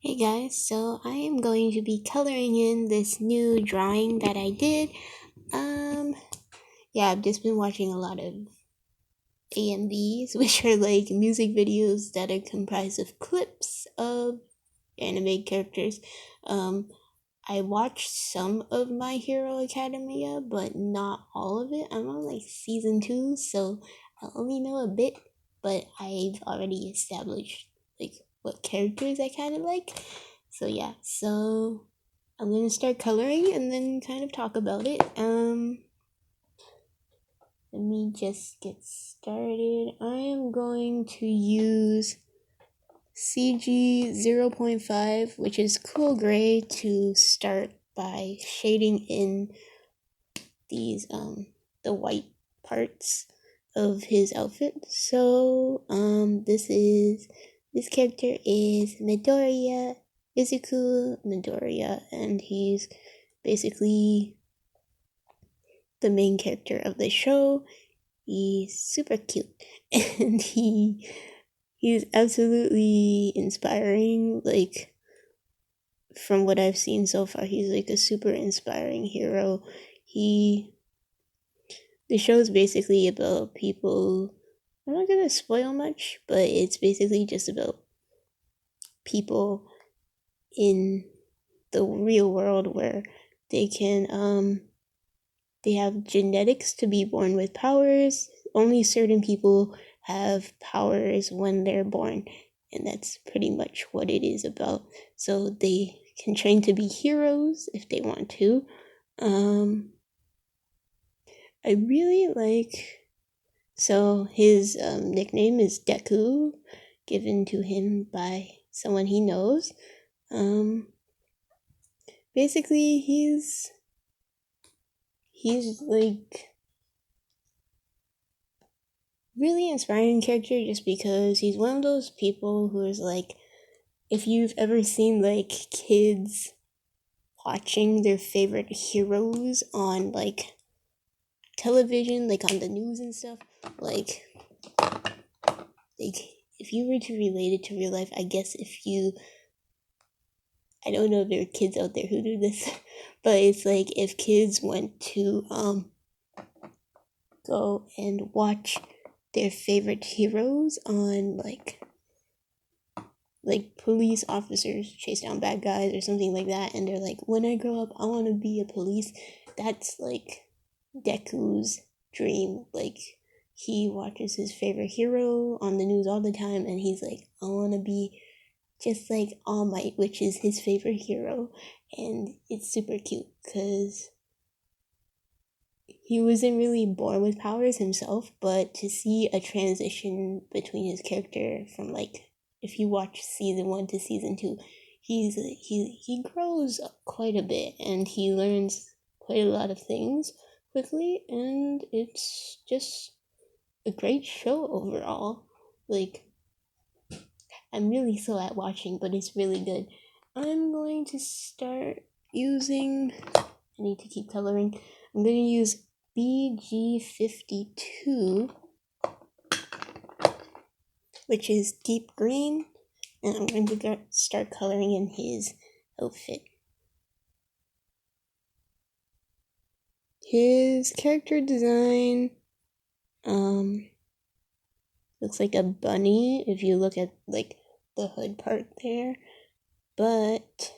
Hey guys, so I am going to be coloring in this new drawing that I did. Yeah, I've just been watching a lot of AMVs, which are like music videos that are comprised of clips of anime characters. Um, I watched some of My Hero Academia, but not all of it. I'm on like season 2, so I only know a bit, but I've already established like what characters I kind of like. So yeah, so I'm gonna start coloring and then kind of talk about it. Let me just get started. I am going to use CG 0.5, which is cool gray, to start by shading in these the white parts of his outfit. So this character is Midoriya, Izuku Midoriya, and he's basically the main character of the show. He's super cute and he's absolutely inspiring. Like, from what I've seen so far, he's like a super inspiring hero. He the show is basically about people. I'm not gonna spoil much, but it's basically just about people in the real world where they can they have genetics to be born with powers. Only certain people have powers when they're born, and that's pretty much what it is about. So they can train to be heroes if they want to. I really like. So his nickname is Deku, given to him by someone he knows. Um, Basically, he's like really inspiring character just because he's one of those people who is like, if you've ever seen like kids watching their favorite heroes on like television, like on the news and stuff, like if you were to relate it to real life, I guess I don't know if there are kids out there who do this, but it's like if kids went to go and watch their favorite heroes on like police officers chase down bad guys or something like that, and they're like, when I grow up I want to be a police. That's like Deku's dream. Like, he watches his favorite hero on the news all the time and he's like, I want to be just like All Might, which is his favorite hero. And it's super cute because he wasn't really born with powers himself, but to see a transition between his character from, like, if you watch season 1 to season 2, he grows quite a bit and he learns quite a lot of things quickly, and it's just a great show overall. Like, I'm really slow at watching, but it's really good. I'm going to start using. I need to keep coloring. I'm going to use BG52, which is deep green, and I'm going to start coloring in his outfit. His character design looks like a bunny if you look at like the hood part there, but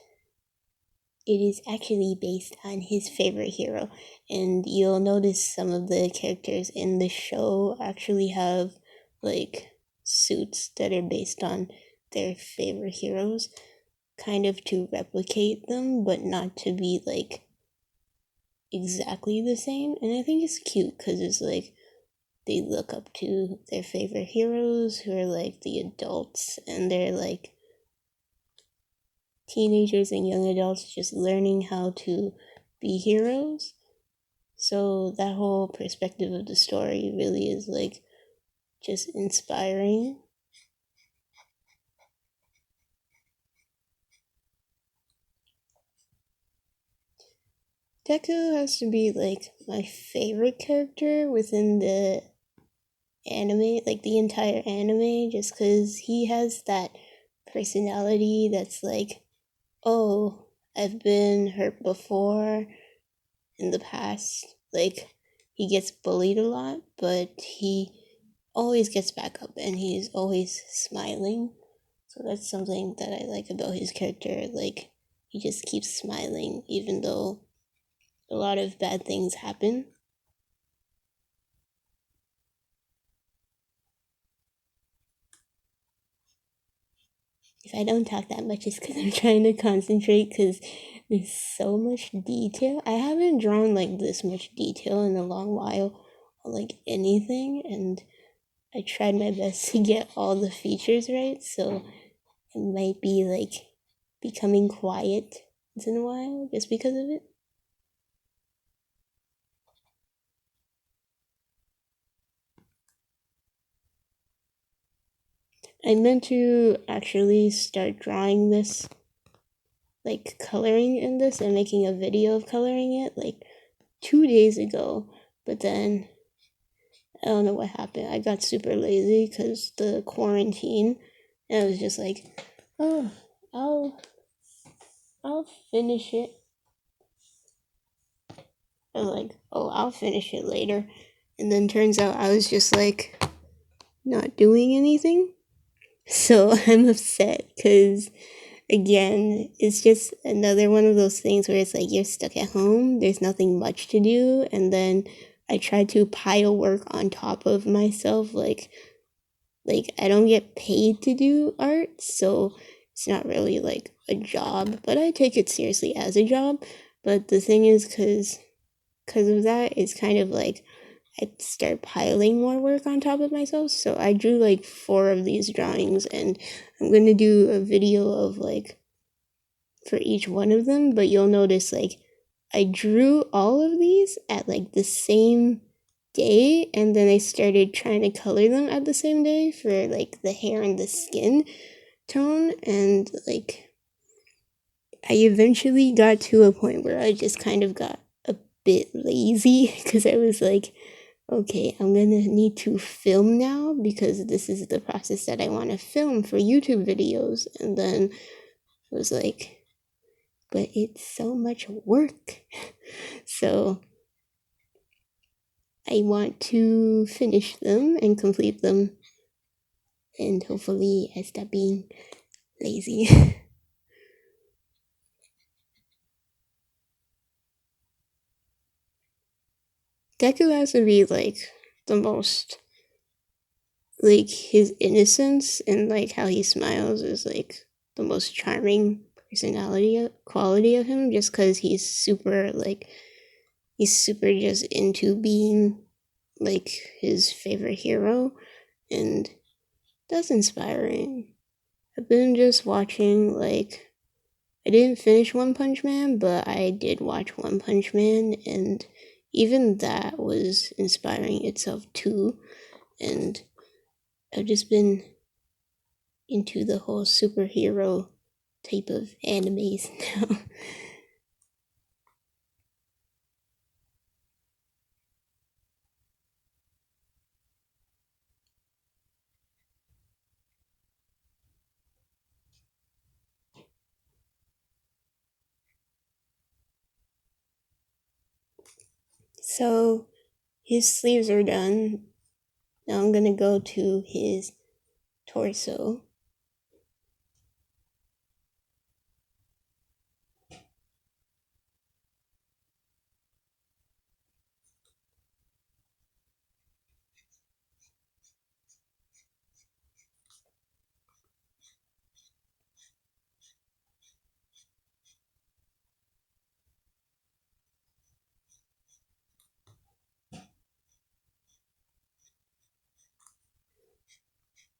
it is actually based on his favorite hero, and you'll notice some of the characters in the show actually have like suits that are based on their favorite heroes, kind of to replicate them but not to be like exactly the same. And I think it's cute because it's like they look up to their favorite heroes who are like the adults, and they're like teenagers and young adults just learning how to be heroes. So that whole perspective of the story really is like just inspiring. Deku has to be like my favorite character within the anime, like the entire anime, just because he has that personality that's like, oh, I've been hurt before in the past. Like, he gets bullied a lot, but he always gets back up and he's always smiling. So that's something that I like about his character. Like, he just keeps smiling even though a lot of bad things happen. If I don't talk that much, it's because I'm trying to concentrate because there's so much detail. I haven't drawn like this much detail in a long while on like anything, and I tried my best to get all the features right, so it might be like becoming quiet once in a while just because of it. I meant to actually start drawing this, like coloring in this and making a video of coloring it like 2 days ago, but then I don't know what happened. I got super lazy because the quarantine, and I was just like, oh, I'll finish it. I was like, oh, I'll finish it later, and then turns out I was just like not doing anything. So I'm upset because again, it's just another one of those things where it's like you're stuck at home, there's nothing much to do, and then I try to pile work on top of myself. Like I don't get paid to do art, so it's not really like a job, but I take it seriously as a job. But the thing is, because of that, it's kind of like I start piling more work on top of myself. So I drew like 4 of these drawings, and I'm gonna do a video of like for each one of them. But you'll notice like I drew all of these at like the same day, and then I started trying to color them at the same day for like the hair and the skin tone, and like I eventually got to a point where I just kind of got a bit lazy because I was like, okay, I'm gonna need to film now because this is the process that I want to film for YouTube videos. And then I was like, but it's so much work. So I want to finish them and complete them, and hopefully I stop being lazy. Deku has to be like the most, like his innocence and like how he smiles is like the most charming personality quality of him, just because he's super just into being like his favorite hero, and that's inspiring. I've been just watching like I didn't finish One Punch Man, but I did watch One Punch Man, and even that was inspiring itself too. And I've just been into the whole superhero type of animes now. So his sleeves are done. Now I'm gonna go to his torso.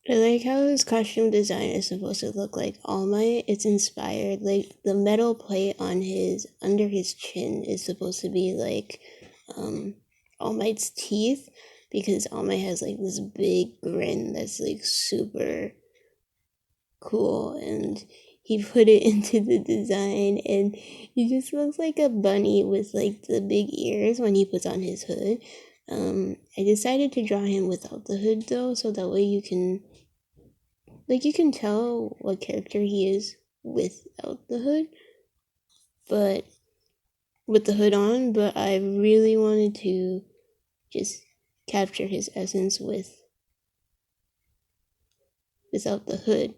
I like how his costume design is supposed to look like All Might. It's inspired. Like the metal plate on his under his chin is supposed to be like All Might's teeth, because All Might has like this big grin that's like super cool, and he put it into the design, and he just looks like a bunny with like the big ears when he puts on his hood. I decided to draw him without the hood though, so that way you can like you can tell what character he is without the hood, but with the hood on, but I really wanted to just capture his essence without the hood.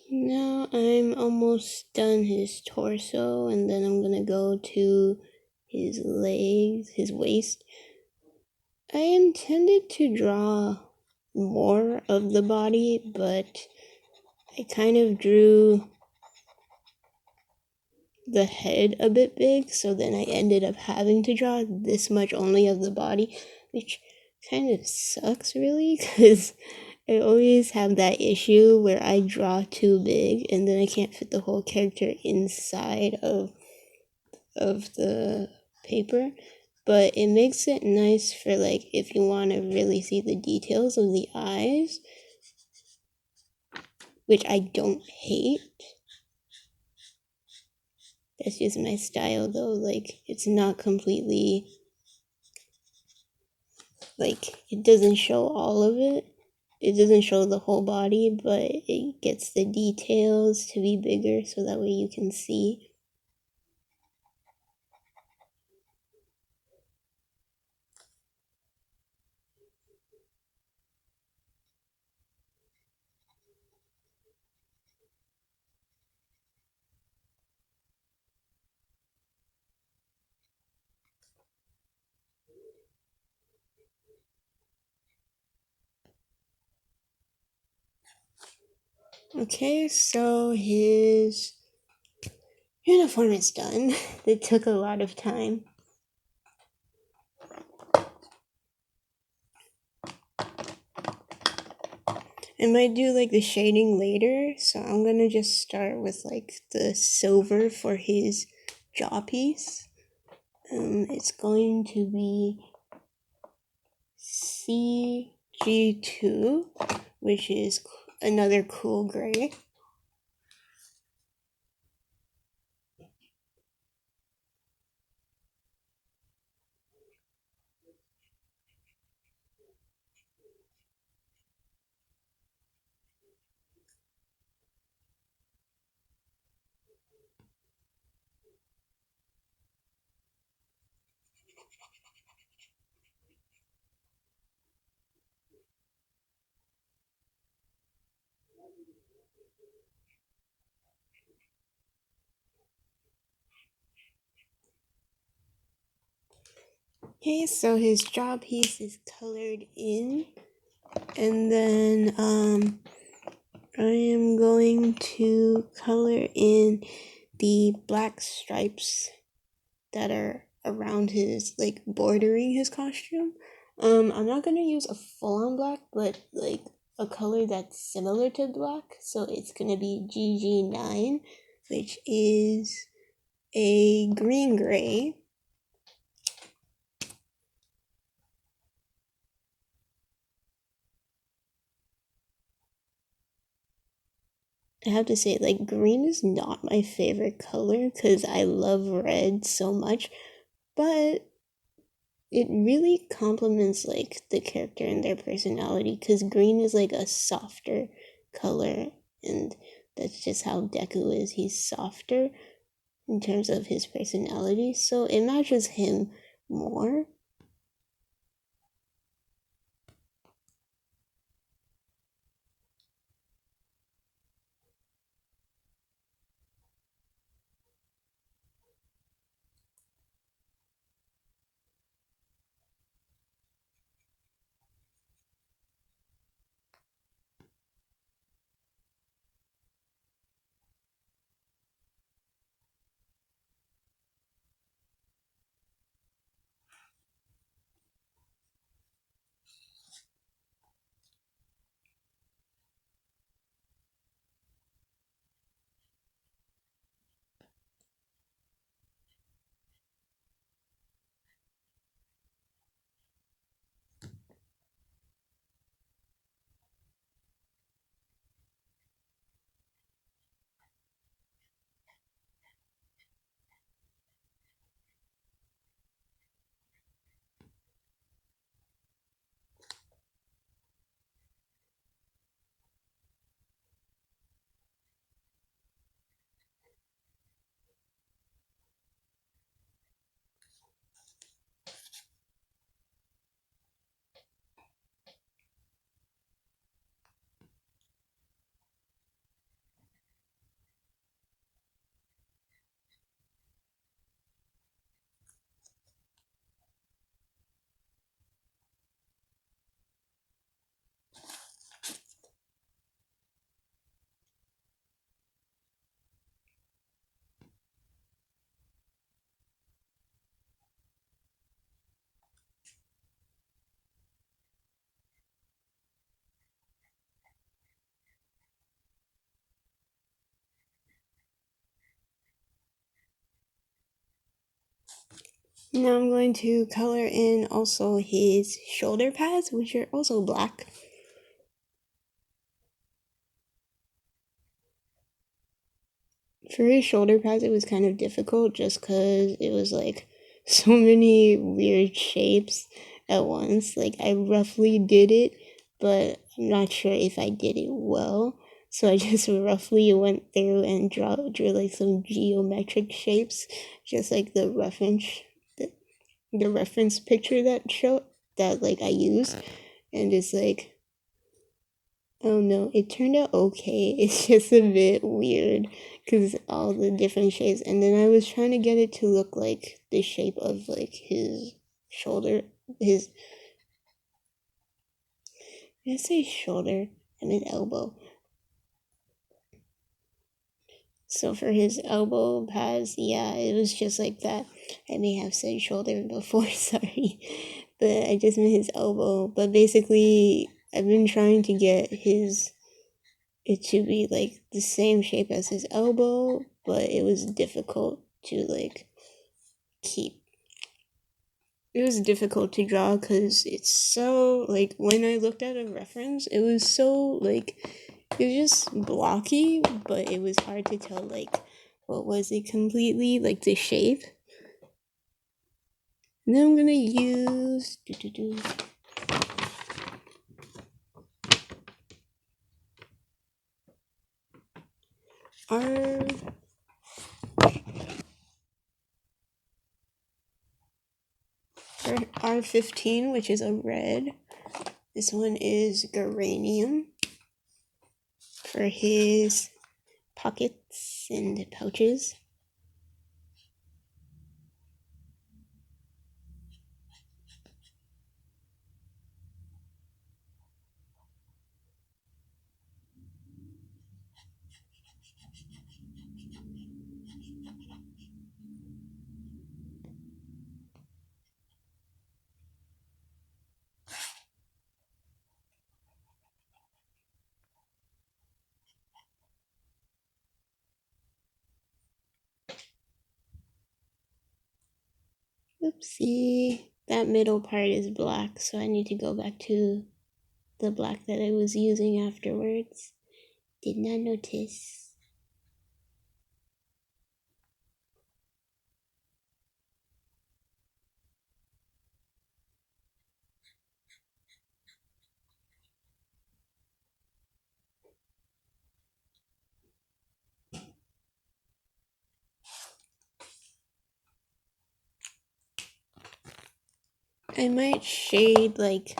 Now I'm almost done his torso, and then I'm gonna go to his legs, his waist. I intended to draw more of the body, but I kind of drew the head a bit big, so then I ended up having to draw this much only of the body, which kind of sucks really, because I always have that issue where I draw too big and then I can't fit the whole character inside of the paper. But it makes it nice for like if you want to really see the details of the eyes, which I don't hate. That's just my style though. Like it's not completely, like it doesn't show all of it. It doesn't show the whole body, but it gets the details to be bigger so that way you can see. Okay, so his uniform is done. It took a lot of time. I might do like the shading later, so I'm gonna just start with like the silver for his jaw piece. It's going to be CG2, which is another cool gray. Okay, so his jaw piece is colored in, and then I am going to color in the black stripes that are around his, like, bordering his costume. I'm not gonna use a full-on black, but like a color that's similar to black, so it's gonna be GG9, which is a green gray. I have to say, like, green is not my favorite color because I love red so much, but it really complements, like, the character and their personality because green is, like, a softer color, and that's just how Deku is. He's softer in terms of his personality, so it matches him more. Now I'm going to color in also his shoulder pads, which are also black. For his shoulder pads, it was kind of difficult just because it was like so many weird shapes at once. Like, I roughly did it, but I'm not sure if I did it well. So I just roughly went through and drew like some geometric shapes, just like the reference picture that like I used, and it's like, oh no, it turned out okay. It's just a bit weird because all the different shapes, and then I was trying to get it to look like the shape of like his shoulder, his, did I say shoulder? I mean elbow. So for his elbow pads, yeah, it was just like that. I may have said shoulder before, sorry, but I just meant his elbow. But basically, I've been trying to get it to be like the same shape as his elbow, but it was difficult to like keep. It was difficult to draw because it's so like when I looked at a reference, it was so like it was just blocky, but it was hard to tell like what was it completely like the shape. And then I'm gonna use our R15, which is a red. This one is geranium for his pockets and pouches. Oopsie. That middle part is black, so I need to go back to the black that I was using afterwards. Did not notice. I might shade like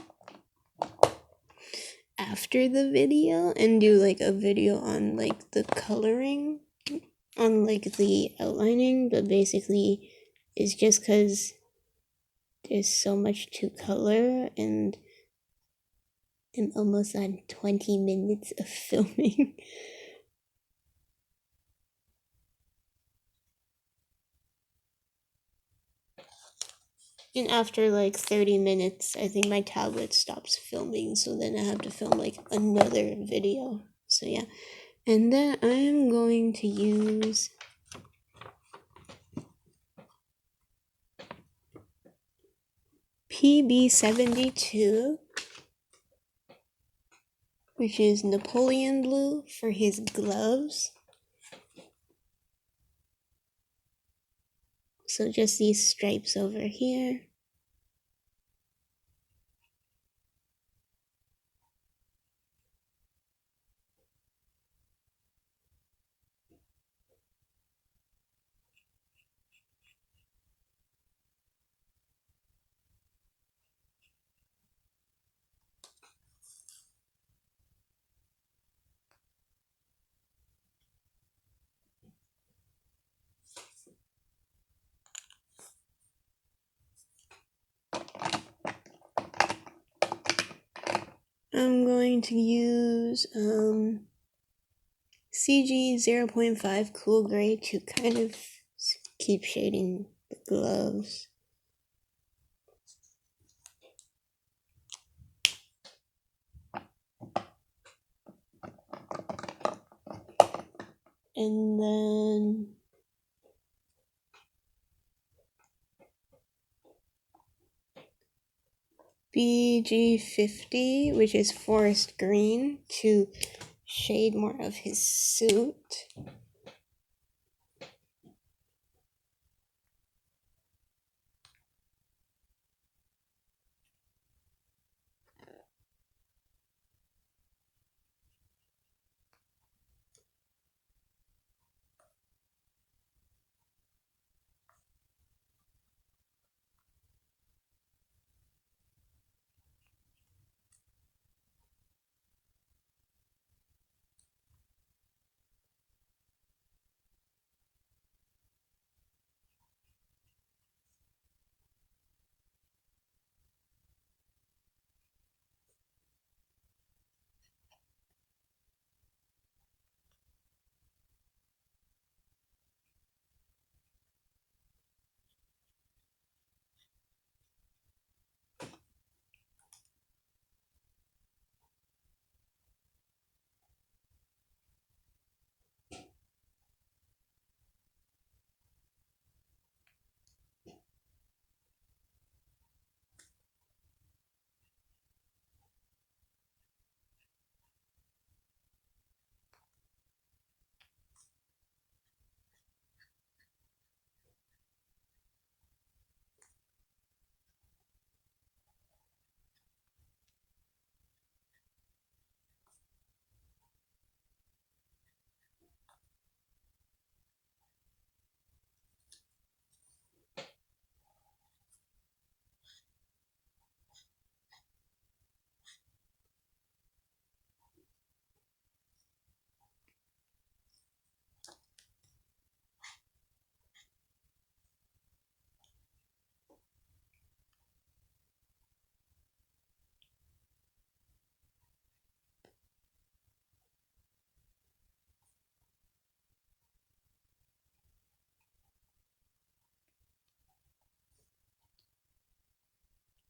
after the video and do like a video on like the coloring, on like the outlining, but basically it's just because there's so much to color and I'm almost on 20 minutes of filming. And after like 30 minutes, I think my tablet stops filming, so then I have to film like another video. So yeah. And then I'm going to use PB72, which is Napoleon blue for his gloves. So just these stripes over here. I'm going to use CG 0.5 cool gray to kind of keep shading the gloves. And then BG50, which is forest green, to shade more of his suit.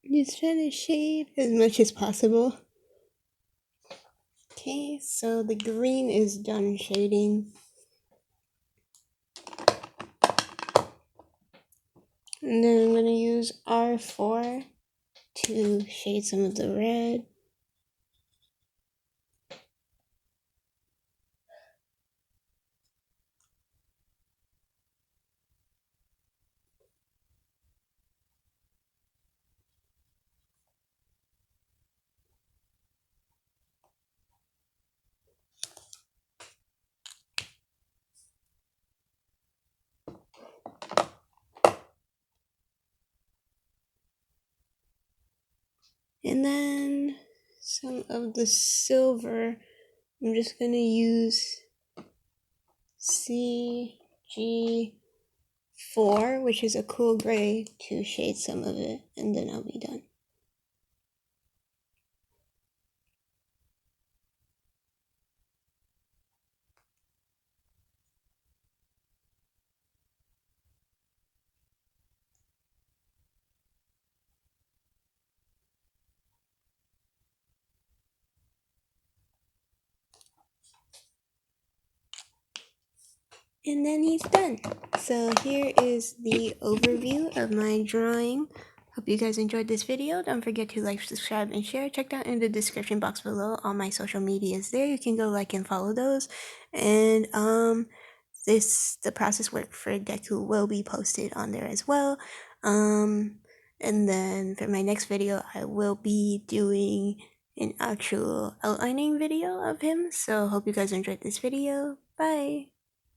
Just trying to shade as much as possible. Okay, so the green is done shading. And then I'm going to use R4 to shade some of the red. And then some of the silver, I'm just going to use CG4, which is a cool gray, to shade some of it, and then I'll be done. And then he's done. So here is the overview of my drawing. Hope you guys enjoyed this video. Don't forget to like, subscribe, and share. Check down in the description box below all my social medias there. You can go like and follow those. And the process work for Deku will be posted on there as well. And then for my next video, I will be doing an actual outlining video of him. So hope you guys enjoyed this video. Bye!